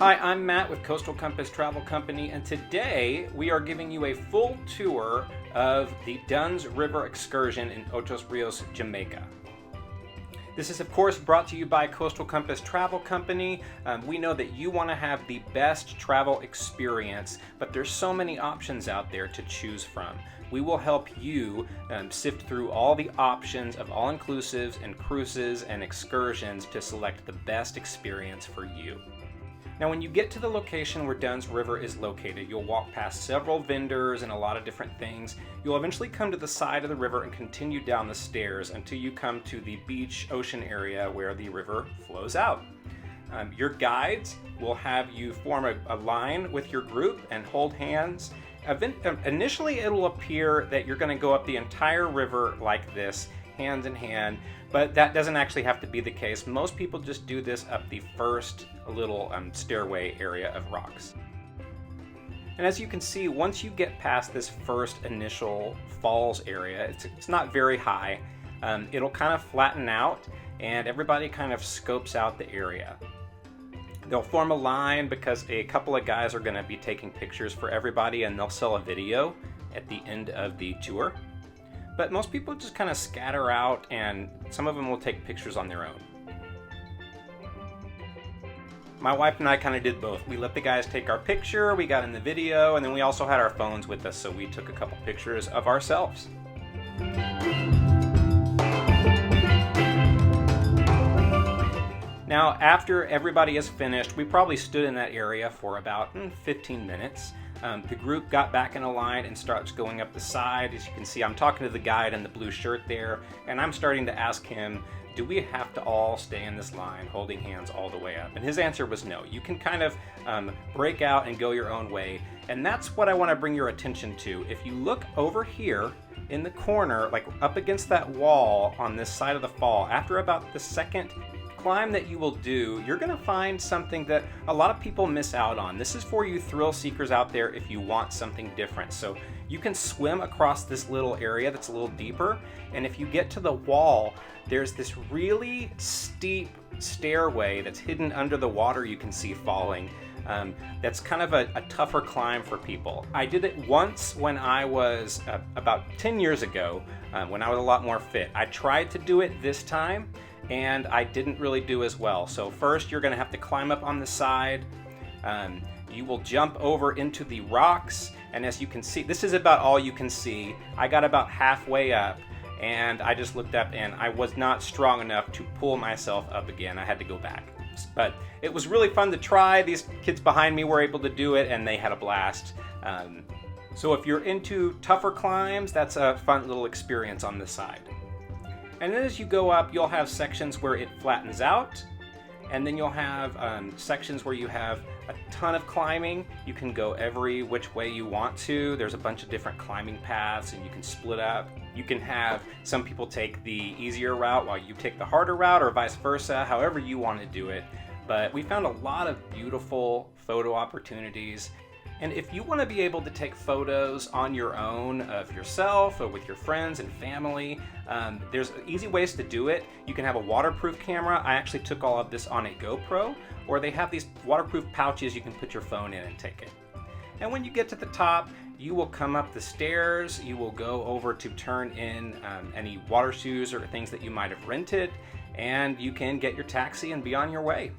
Hi, I'm Matt with Coastal Compass Travel Company, and today we are giving you a full tour of the Dunn's River Excursion in Ochos Rios, Jamaica. This is, of course, brought to you by Coastal Compass Travel Company. We know that you want to have the best travel experience, but there's so many options out there to choose from. We will help you sift through all the options of all-inclusives and cruises and excursions to select the best experience for you. Now, when you get to the location where Dunn's River is located, you'll walk past several vendors and a lot of different things. You'll eventually come to the side of the river and continue down the stairs until you come to the beach ocean area where the river flows out. Your guides will have you form a line with your group and hold hands. Initially, it'll appear that you're going to go up the entire river like this, hands in hand, but that doesn't actually have to be the case. Most people just do this up the first little stairway area of rocks. And as you can see, once you get past this first initial falls area, it's not very high. It'll kind of flatten out and everybody kind of scopes out the area. They'll form a line because a couple of guys are going to be taking pictures for everybody, and they'll sell a video at the end of the tour. But most people just kind of scatter out, and some of them will take pictures on their own. My wife and I kind of did both. We let the guys take our picture, we got in the video, and then we also had our phones with us, so we took a couple pictures of ourselves. Now, after everybody is finished, we probably stood in that area for about 15 minutes. The group got back in a line and starts going up the side. As you can see, I'm talking to the guide in the blue shirt there, and I'm starting to ask him, do we have to all stay in this line holding hands all the way up? And his answer was no. You can kind of break out and go your own way. And that's what I want to bring your attention to. If you look over here in the corner, like up against that wall on this side of the fall, after about the second climb that you will do, you're going to find something that a lot of people miss out on. This is for you thrill seekers out there if you want something different. So you can swim across this little area that's a little deeper, and if you get to the wall, there's this really steep stairway that's hidden under the water you can see falling. That's kind of a tougher climb for people. I did it once when I was about 10 years ago, when I was a lot more fit. I tried to do it this time, and I didn't really do as well. So first, you're going to have to climb up on the side. You will jump over into the rocks, and as you can see, this is about all you can see. I got about halfway up, and I just looked up, and I was not strong enough to pull myself up again. I had to go back. But it was really fun to try. These kids behind me were able to do it, and they had a blast. So if you're into tougher climbs, that's a fun little experience on this side. And then as you go up, you'll have sections where it flattens out, and then you'll have sections where you have a ton of climbing. You can go every which way you want to. There's a bunch of different climbing paths, and you can split up. You can have some people take the easier route while you take the harder route, or vice versa, however you want to do it. But we found a lot of beautiful photo opportunities. And if you want to be able to take photos on your own of yourself or with your friends and family, there's easy ways to do it. You can have a waterproof camera. I actually took all of this on a GoPro, or they have these waterproof pouches you can put your phone in and take it. And when you get to the top, you will come up the stairs. You will go over to turn in any water shoes or things that you might have rented, and you can get your taxi and be on your way.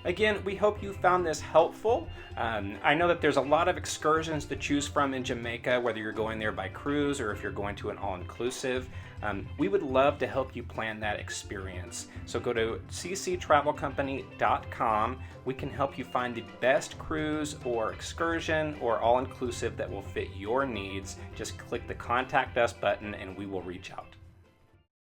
Again, we hope you found this helpful. I know that there's a lot of excursions to choose from in Jamaica, whether you're going there by cruise or if you're going to an all-inclusive. We would love to help you plan that experience. So go to cctravelcompany.com. We can help you find the best cruise or excursion or all-inclusive that will fit your needs. Just click the Contact Us button and we will reach out.